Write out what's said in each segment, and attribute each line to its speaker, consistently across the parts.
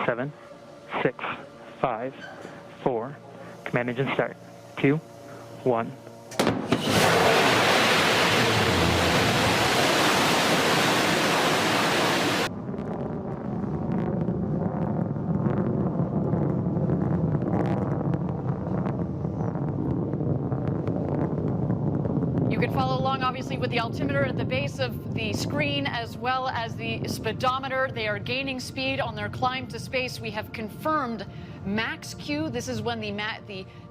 Speaker 1: 7, 6, 5, 4. Command engine start. 2, 1.
Speaker 2: You can follow along, obviously, with the altimeter at the base of the screen as well as the speedometer. They are gaining speed on their climb to space. We have confirmed max Q. This is when the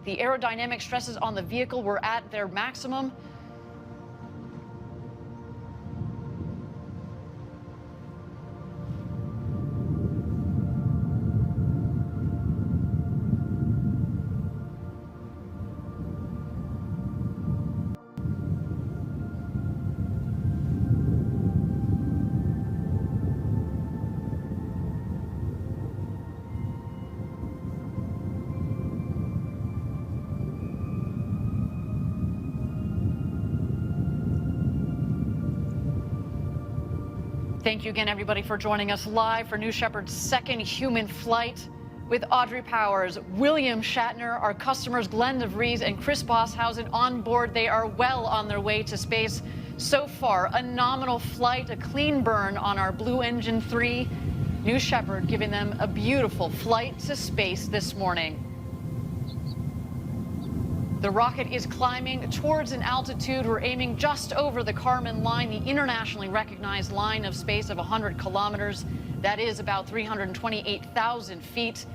Speaker 2: aerodynamic stresses on the vehicle were at their maximum. Thank you again, everybody, for joining us live for New Shepard's second human flight with Audrey Powers, William Shatner, our customers Glenn DeVries and Chris Bosshausen on board. They are well on their way to space. So far, a nominal flight, a clean burn on our Blue Engine 3. New Shepard giving them a beautiful flight to space this morning. The rocket is climbing towards an altitude. We're aiming just over the Kármán line, the internationally recognized line of space of 100 kilometers. That is about 328,000 feet.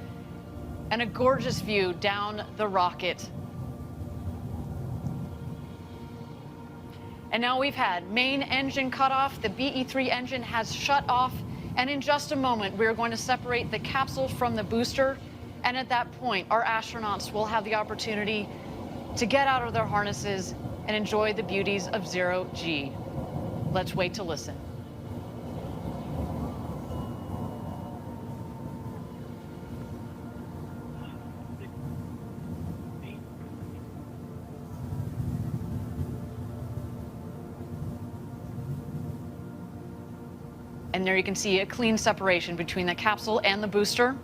Speaker 2: And a gorgeous view down the rocket. And now we've had main engine cut off. The BE-3 engine has shut off. And in just a moment, we're going to separate the capsule from the booster. And at that point, our astronauts will have the opportunity to get out of their harnesses and enjoy the beauties of zero G. Let's wait to listen. And there you can see a clean separation between the capsule and the booster.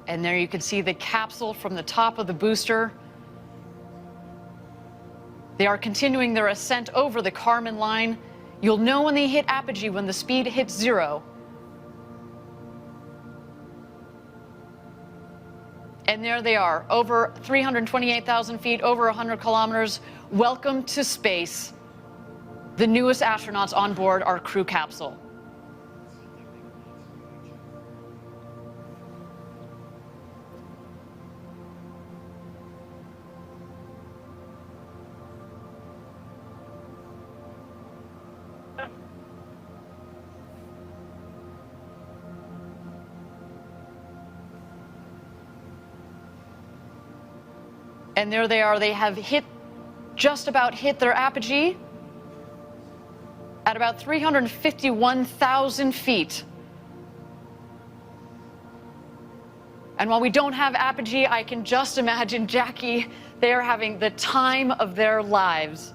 Speaker 2: And there you can see the capsule from the top of the booster. They are continuing their ascent over the Kármán line. You'll know when they hit apogee, when the speed hits 0. And there they are, over 328,000 feet, over 100 kilometers. Welcome to space. The newest astronauts on board our crew capsule. And there they are. They have just about hit their apogee at about 351,000 feet. And while we don't have apogee, I can just imagine Jackie, they are having the time of their lives.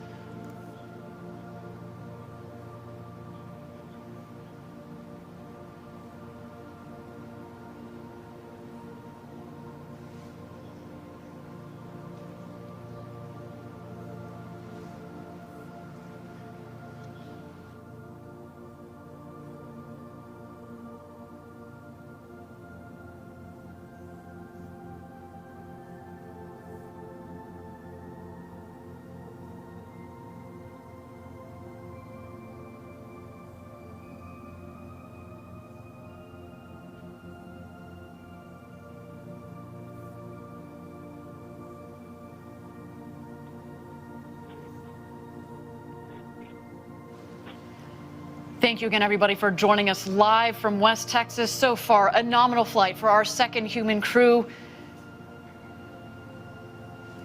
Speaker 2: Thank you again, everybody, for joining us live from West Texas. So far, a nominal flight for our second human crew.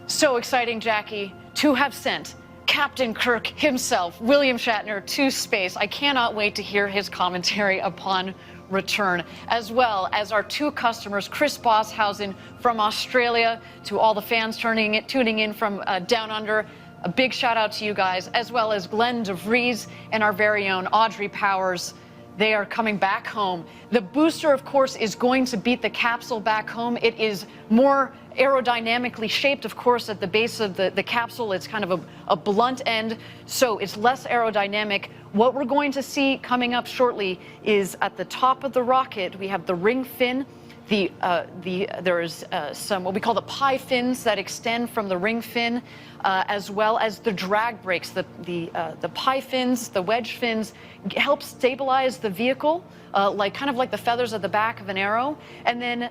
Speaker 2: So exciting, Jackie, to have sent Captain Kirk himself, William Shatner, to space. I cannot wait to hear his commentary upon return, as well as our two customers, Chris Bosshausen from Australia, to all the fans tuning in from down under. A big shout out to you guys, as well as Glenn DeVries and our very own Audrey Powers. They are coming back home. The booster, of course, is going to beat the capsule back home. It is more aerodynamically shaped, of course, at the base of the capsule. It's kind of a blunt end, so it's less aerodynamic. What we're going to see coming up shortly is at the top of the rocket, we have the ring fin. There's some what we call the pie fins that extend from the ring fin, as well as the drag brakes. The pie fins, the wedge fins, help stabilize the vehicle, kind of like the feathers at the back of an arrow. And then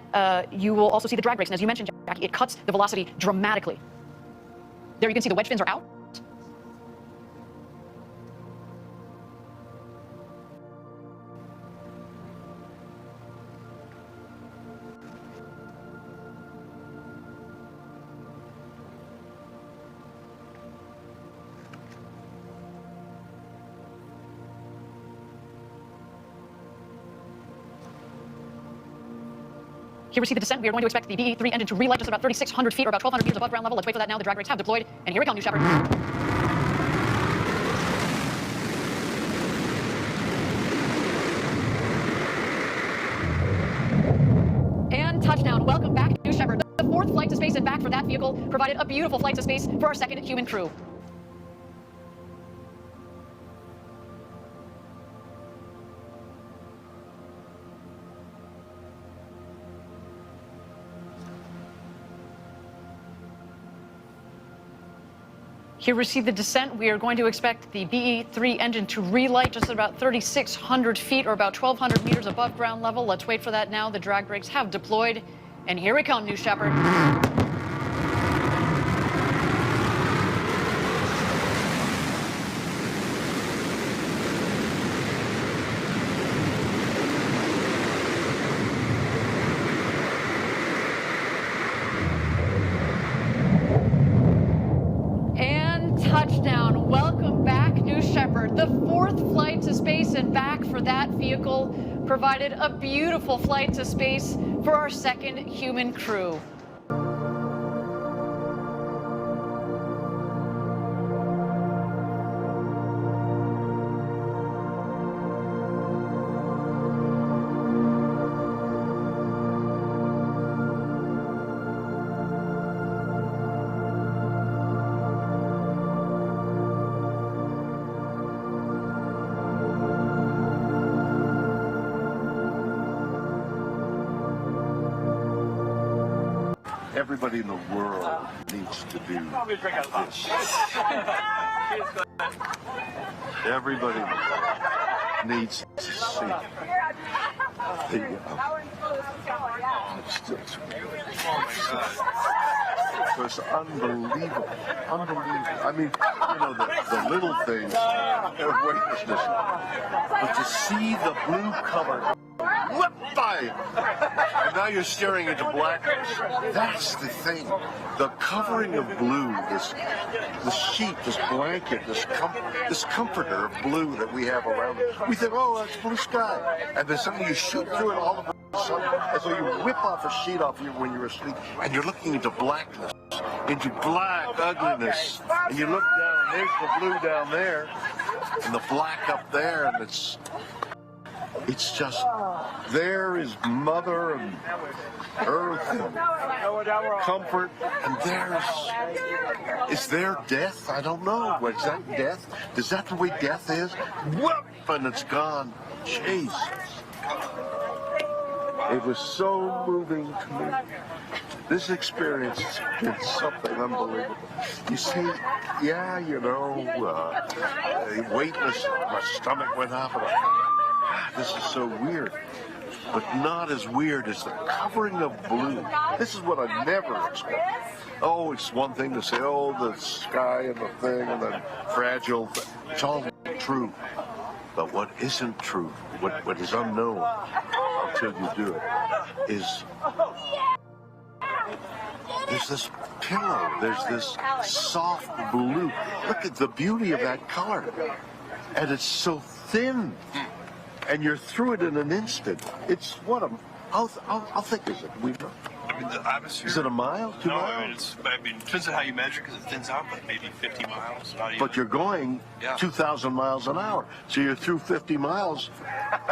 Speaker 2: you will also see the drag brakes. And as you mentioned, Jackie, it cuts the velocity dramatically. There you can see the wedge fins are out. Here we see the descent. We are going to expect the BE-3 engine to relight just about 3,600 feet or about 1,200 meters above ground level. Let's wait for that now. The drag brakes have deployed. And here we come, New Shepard. And touchdown. Welcome back, New Shepard. The fourth flight to space and back for that vehicle provided a beautiful flight to space for our second human crew. Here we see the descent. We are going to expect the BE-3 engine to relight just at about 3,600 feet or about 1,200 meters above ground level. Let's wait for that now. The drag brakes have deployed. And here we come, New Shepard. Touchdown. Welcome back, New Shepard. The fourth flight to space and back for that vehicle provided a beautiful flight to space for our second human crew.
Speaker 3: Everybody in the world needs to do this. Everybody in the world needs to see it was unbelievable. Unbelievable. I mean, you know, the little things of weightlessness. But to see the blue color whip by, and now you're staring into blackness. That's the thing. The covering of blue, this sheet, this blanket, this comforter of blue that we have around it. We think, oh, that's blue sky. And then suddenly you shoot through it all of a sudden, as though you whip off a sheet off you when you're asleep, and you're looking into blackness, into black ugliness. And you look down, and there's the blue down there, and the black up there, and it's just, there is Mother and Earth and comfort, and is there death? I don't know. Is that death? Is that the way death is? Whoop, and it's gone. Jesus. It was so moving to me. This experience has been something unbelievable. You see, yeah, you know, weightless, my stomach went up, and this is so weird, but not as weird as the covering of blue. This is what I never expected. Oh, it's one thing to say, oh, the sky and the thing and the fragile thing. It's all true. But what isn't true, what is unknown until you do it, is there's this pillow, there's this soft blue. Look at the beauty of that color. And it's so thin. and you're through it in an instant. It's what how thick is it?
Speaker 4: I mean, the atmosphere.
Speaker 3: Is it a mile? 2
Speaker 4: No,
Speaker 3: miles?
Speaker 4: I mean, it depends on how you measure because it thins out, but maybe 50 miles. Not even.
Speaker 3: But you're going 2,000 miles an hour, so you're through 50 miles,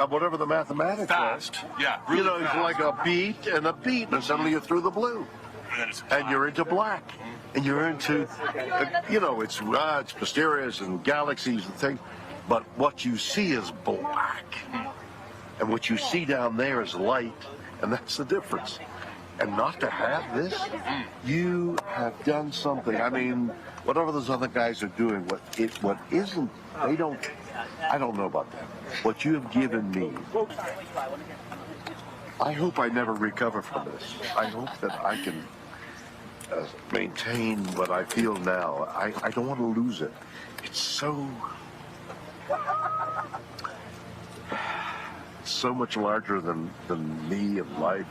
Speaker 3: whatever the mathematics
Speaker 4: Fast.
Speaker 3: are.
Speaker 4: Yeah, really
Speaker 3: You know,
Speaker 4: fast.
Speaker 3: it's like a beat, and suddenly you're through the blue.
Speaker 4: And then it's
Speaker 3: And you're into black. And you're into, it's mysterious and galaxies and things. But what you see is black. And what you see down there is light. And that's the difference. And not to have this, you have done something. I mean, whatever those other guys are doing, what isn't, I don't know about that. What you have given me, I hope I never recover from this. I hope that I can maintain what I feel now. I don't want to lose it. It's so much larger than me and life.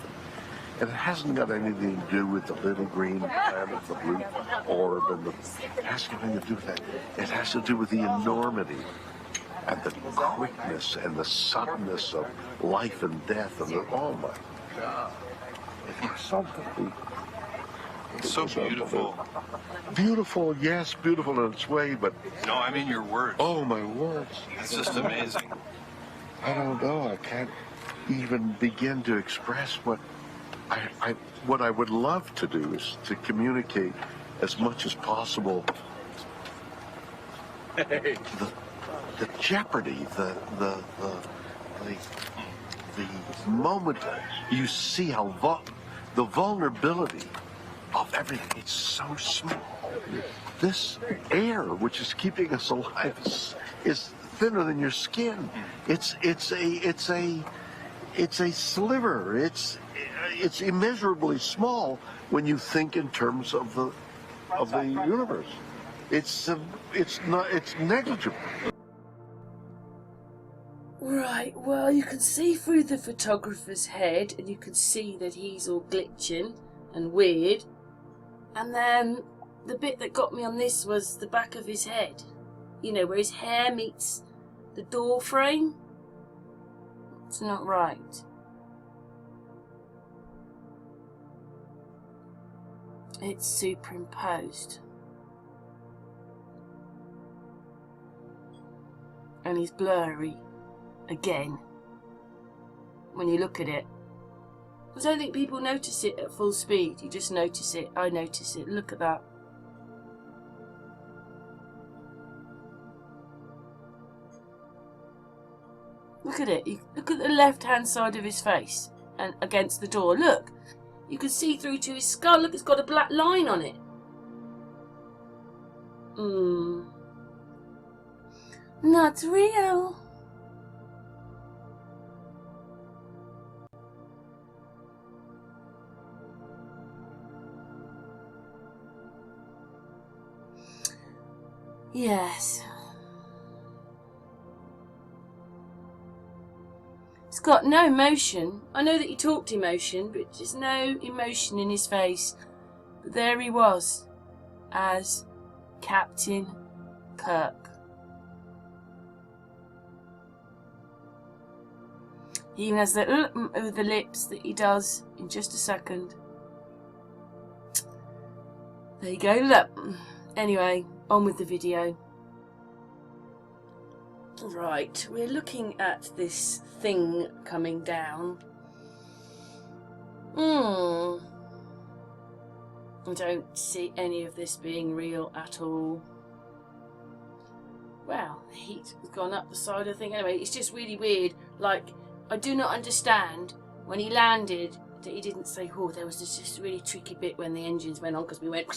Speaker 3: And it hasn't got anything to do with the little green planet, the blue orb, it has nothing to do with that. It has to do with the enormity and the quickness and the suddenness of life and death. And oh my God, it's something.
Speaker 4: It's so beautiful.
Speaker 3: Beautiful, yes, beautiful in its way, but
Speaker 4: no, I mean your words.
Speaker 3: Oh, my words!
Speaker 4: It's just amazing.
Speaker 3: I don't know. I can't even begin to express what I would love to do is to communicate as much as possible. The jeopardy, the moment you see how the vulnerability of everything. It's so small. This air, which is keeping us alive, is thinner than your skin. It's a sliver. It's immeasurably small when you think in terms of the universe. It's negligible.
Speaker 5: Right, well, you can see through the photographer's head, and you can see that he's all glitching and weird. And then the bit that got me on this was the back of his head. You know, where his hair meets the door frame. It's not right. It's superimposed. And he's blurry again when you look at it. I don't think people notice it at full speed. You just notice it. I notice it. Look at that. Look at it. Look at the left-hand side of his face and against the door. Look. You can see through to his skull. Look, it's got a black line on it. Not real. Yes. It's got no emotion. I know that he talked emotion, but there's no emotion in his face. But there he was, as Captain Kirk. He even has the over the lips that he does in just a second. There you go, look. Anyway, on with the video. Right, we're looking at this thing coming down. I don't see any of this being real at all. Wow, the heat has gone up the side of the thing. Anyway, it's just really weird. Like, I do not understand when he landed that he didn't say, oh, there was this really tricky bit when the engines went on, because we went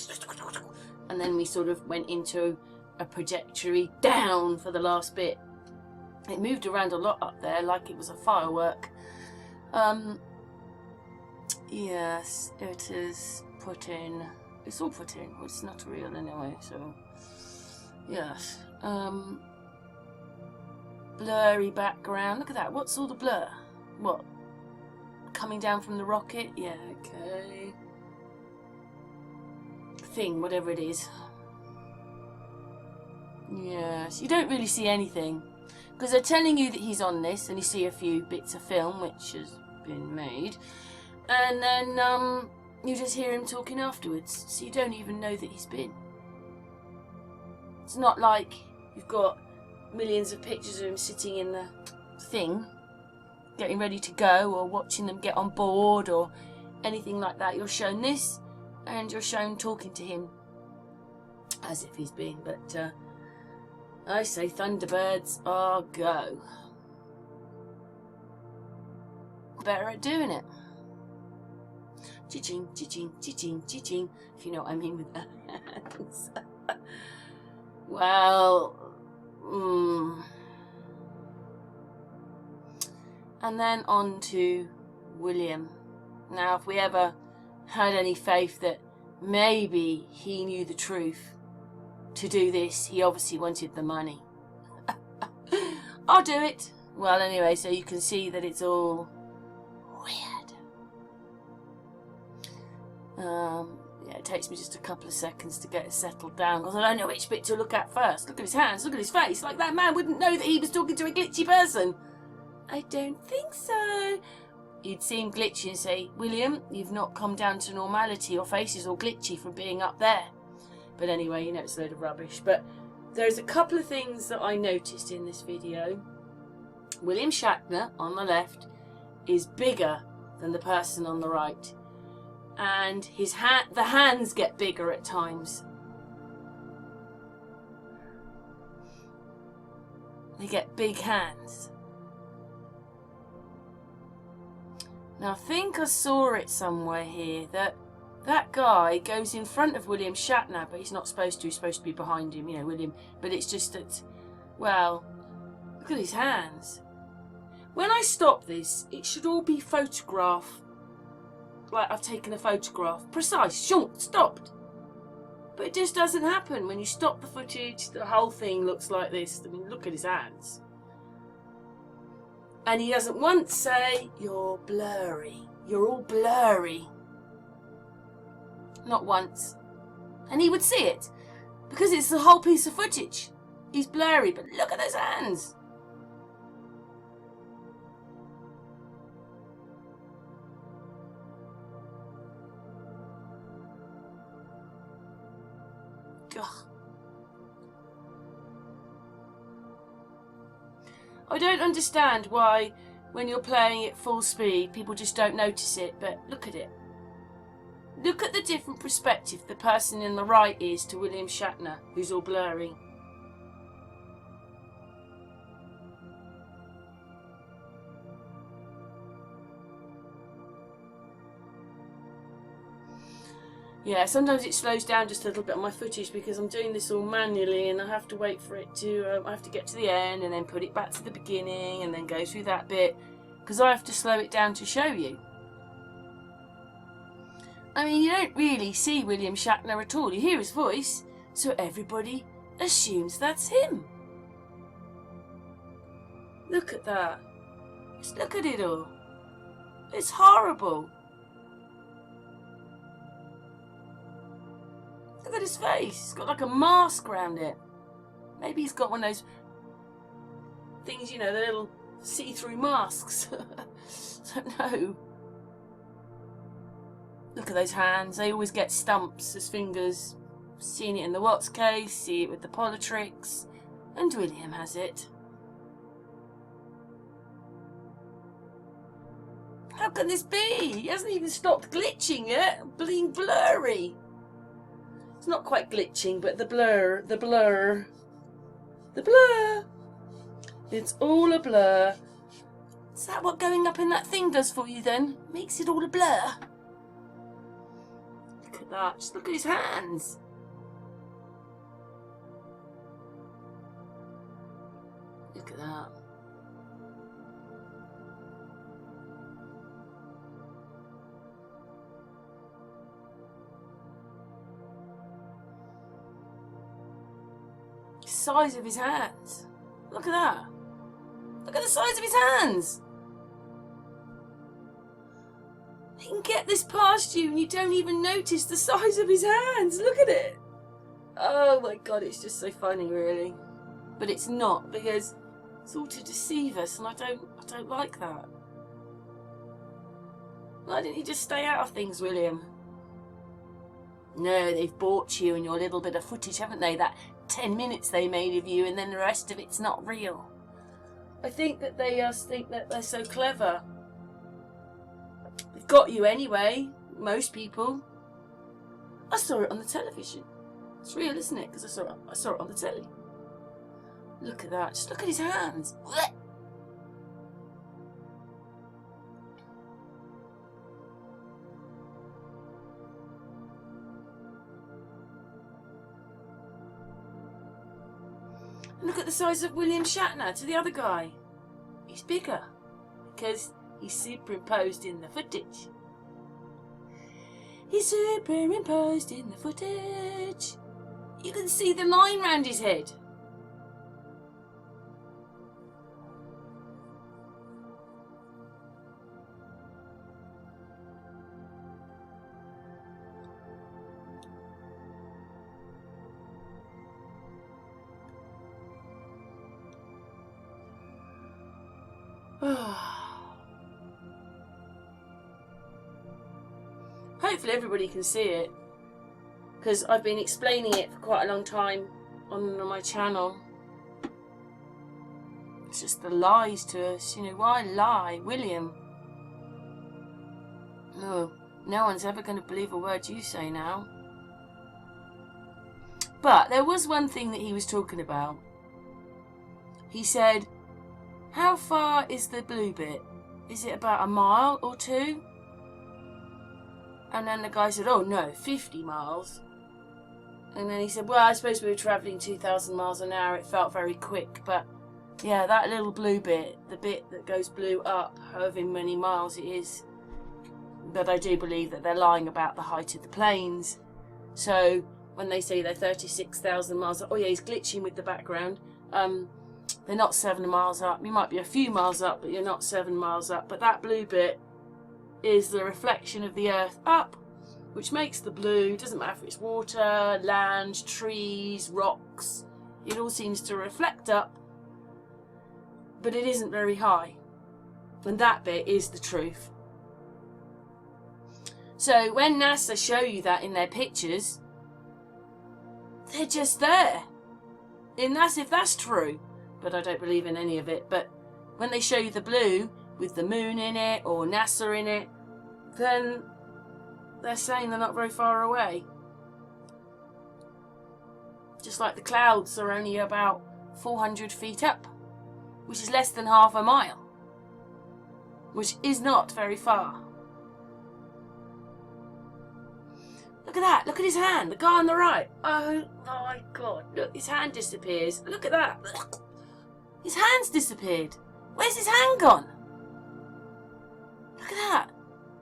Speaker 5: and then we sort of went into a trajectory down for the last bit. It moved around a lot up there like it was a firework. Yes, it is put in. It's all put in. Well, it's not real anyway, so yes. Blurry background. Look at that. What's all the blur? What? Coming down from the rocket? Yeah, okay. Thing, whatever it is. Yes, you don't really see anything. Because they're telling you that he's on this, and you see a few bits of film which has been made, and then you just hear him talking afterwards, so you don't even know that he's been. It's not like you've got millions of pictures of him sitting in the thing, getting ready to go, or watching them get on board, or anything like that. You're shown this, and you're shown talking to him as if he's been. But I say Thunderbirds are go. Better at doing it. Chi-ching, chi-ching, chi-ching, chi-ching, if you know what I mean with that. Well, and then on to William. Now, if we ever had any faith that maybe he knew the truth to do this, he obviously wanted the money. I'll do it. Well, anyway, so you can see that it's all weird. Yeah, it takes me just a couple of seconds to get it settled down because I don't know which bit to look at first. Look at his hands, look at his face. Like that man wouldn't know that he was talking to a glitchy person. I don't think so. You'd see him glitchy and say, William, you've not come down to normality. Your face is all glitchy from being up there. But anyway, you know, it's a load of rubbish. But there's a couple of things that I noticed in this video. William Shatner, on the left, is bigger than the person on the right. And the hands get bigger at times. They get big hands. Now I think I saw it somewhere here that guy goes in front of William Shatner, but he's not supposed to. He's supposed to be behind him, you know, William. But it's just that, well, look at his hands. When I stop this, it should all be photograph. Like I've taken a photograph. Precise, short, stopped. But it just doesn't happen. When you stop the footage, the whole thing looks like this. I mean, look at his hands. And he doesn't once say, you're blurry. You're all blurry. Not once. And he would see it. Because it's the whole piece of footage. He's blurry, but look at those hands. Ugh. I don't understand why, when you're playing at full speed, people just don't notice it, but look at it. Look at the different perspective the person in the right is to William Shatner, who's all blurry. Yeah, sometimes it slows down just a little bit on my footage because I'm doing this all manually and I have to wait for it to, I have to get to the end and then put it back to the beginning and then go through that bit because I have to slow it down to show you. I mean, you don't really see William Shatner at all. You hear his voice, so everybody assumes that's him. Look at that. Just look at it all. It's horrible. Look at his face. He's got like a mask around it. Maybe he's got one of those things, you know, the little see-through masks. I don't know. Look at those hands. They always get stumps as fingers. Seen it in the Watts case, see it with the Politrix, and William has it. How can this be? He hasn't even stopped glitching yet. Being blurry. It's not quite glitching, but the blur. It's all a blur. Is that what going up in that thing does for you then? Makes it all a blur. Look at that. Just look at his hands. Look at that. Size of his hands. Look at that. Look at the size of his hands. He can get this past you and you don't even notice the size of his hands. Look at it. Oh my god, it's just so funny really. But it's not, because It's all to deceive us, and I don't like that. Why didn't you just stay out of things, William? No, they've bought you and your little bit of footage, haven't they? That 10 minutes they made of you, and then the rest of it's not real. I think that they think that they're so clever. They've got you anyway, most people. I saw it on the television. It's real, isn't it? Because I saw it on the telly. Look at that. Just look at his hands. And look at the size of William Shatner to the other guy. He's bigger because he's superimposed in the footage. He's superimposed in the footage. You can see the line round his head. Hopefully everybody can see it, because I've been explaining it for quite a long time on my channel. It's just the lies to us, you know. Why lie, William? No one's ever going to believe a word you say now. But there was one thing that he was talking about. He said, how far is the blue bit? Is it about a mile or 2? And then the guy said, oh no, 50 miles. And then he said, well, I suppose we were travelling 2,000 miles an hour. It felt very quick. But yeah, that little blue bit, the bit that goes blue up, however many miles it is. But I do believe that they're lying about the height of the planes. So when they say they're 36,000 miles, oh yeah, he's glitching with the background. They're not 7 miles up. You might be a few miles up, but you're not 7 miles up. But that blue bit is the reflection of the Earth up, which makes the blue. It doesn't matter if it's water, land, trees, rocks. It all seems to reflect up, but it isn't very high. And that bit is the truth. So when NASA show you that in their pictures, they're just there. And that's if that's true. But I don't believe in any of it. But when they show you the blue with the moon in it or NASA in it, then they're saying they're not very far away. Just like the clouds are only about 400 feet up, which is less than half a mile, which is not very far. Look at that. Look at his hand. The guy on the right. Oh my God. Look, his hand disappears. Look at that. His hand's disappeared. Where's his hand gone? Look at that.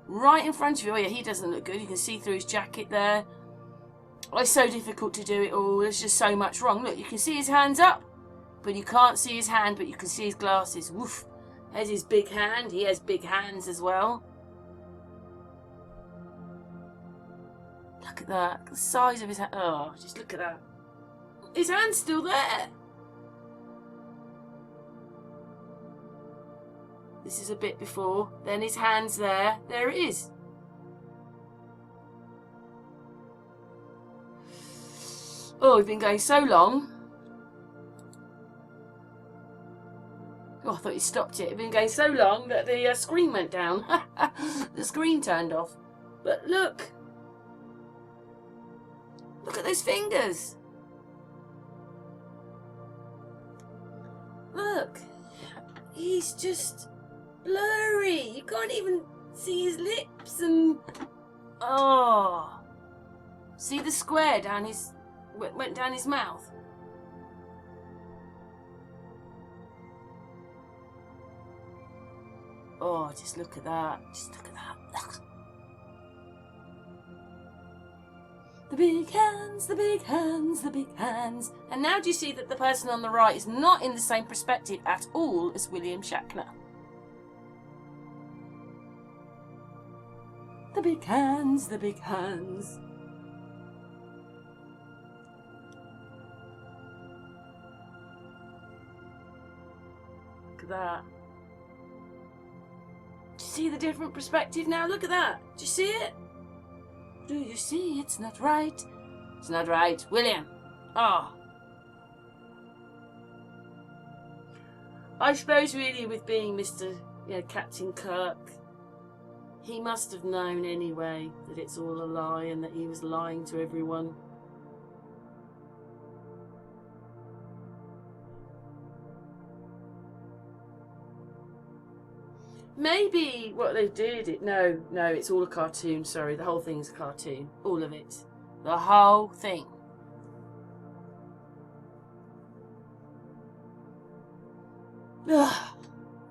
Speaker 5: Right in front of you. Oh yeah, he doesn't look good. You can see through his jacket there. Oh, it's so difficult to do it all. There's just so much wrong. Look, you can see his hands up, but you can't see his hand, but you can see his glasses. Woof. There's his big hand. He has big hands as well. Look at that. The size of his hand. Oh, just look at that. His hand's still there. This is a bit before. Then his hand's there. There it is. Oh, we've been going so long. Oh, I thought you stopped it. We've been going so long that the screen went down. The screen turned off. But look. Look at those fingers. Look. He's just blurry. You can't even see his lips and... Oh. See the square down his... went down his mouth. Oh, just look at that. Just look at that. The big hands, the big hands, the big hands. And now do you see that the person on the right is not in the same perspective at all as William Shatner? The big hands, the big hands. Look at that. Do you see the different perspective now? Look at that. Do you see it? Do you see it's not right? It's not right. William. Oh. I suppose really with being Mr. Captain Kirk, he must have known anyway that it's all a lie and that he was lying to everyone. Maybe what they did, no, it's all a cartoon, sorry, the whole thing's a cartoon. All of it. The whole thing. Ugh.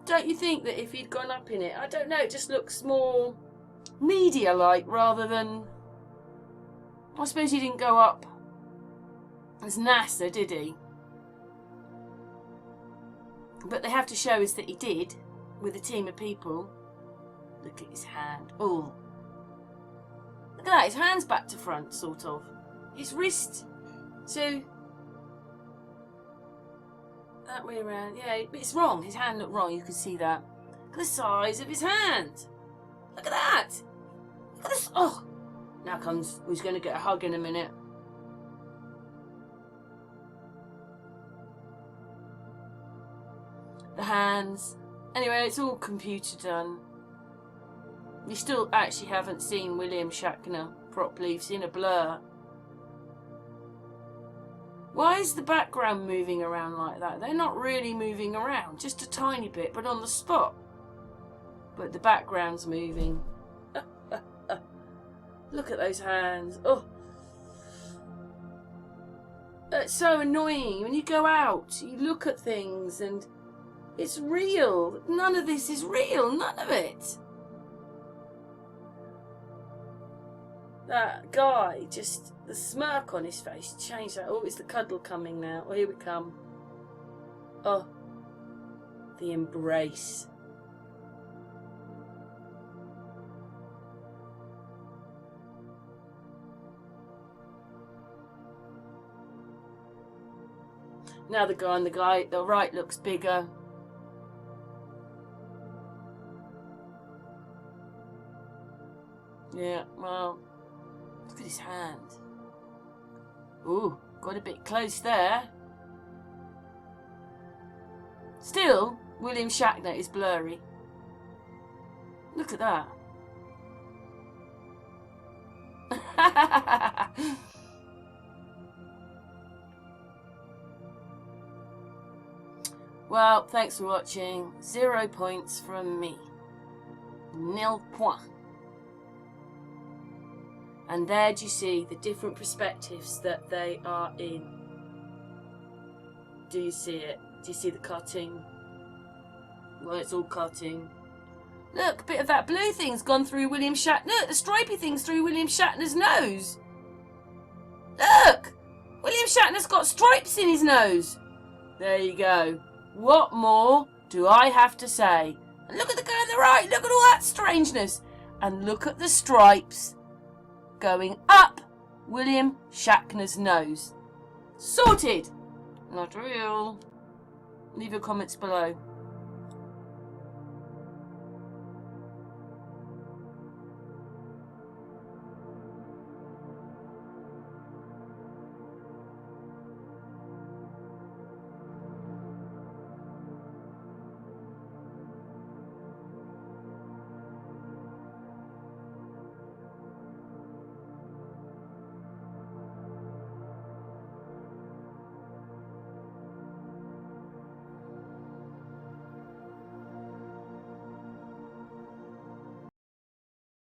Speaker 5: Don't you think that if he'd gone up in it, I don't know, it just looks more media-like rather than... I suppose he didn't go up as NASA, did he? But they have to show us that he did, with a team of people. Look at his hand. Oh. Look at that, his hand's back to front, sort of. His wrist. So... that way around. Yeah, but it's wrong. His hand looked wrong, you can see that. Look at the size of his hand. Look at that. Look at this. Oh. Now comes, he's going to get a hug in a minute. The hands. Anyway, it's all computer done. You still actually haven't seen William Shatner properly. You've seen a blur. Why is the background moving around like that? They're not really moving around, just a tiny bit, but on the spot. But the background's moving. Look at those hands. Oh, it's so annoying. When you go out, you look at things and it's real. None of this is real. None of it. That guy, just the smirk on his face, change that. Oh, it's the cuddle coming now. Oh, here we come. Oh, the embrace. Now the guy on the right looks bigger. Yeah, well, look at his hand. Ooh, got a bit close there. Still, William Shatner is blurry. Look at that. Well, thanks for watching. 0 points from me. 0 points. And there do you see the different perspectives that they are in. Do you see it? Do you see the cartoon? Well, it's all cartoon. Look, a bit of that blue thing's gone through William Shatner. Look, the stripy thing's through William Shatner's nose. Look! William Shatner's got stripes in his nose. There you go. What more do I have to say? And look at the guy on the right. Look at all that strangeness. And look at the stripes going up William Shatner's nose. Sorted! Not real. Leave your comments below.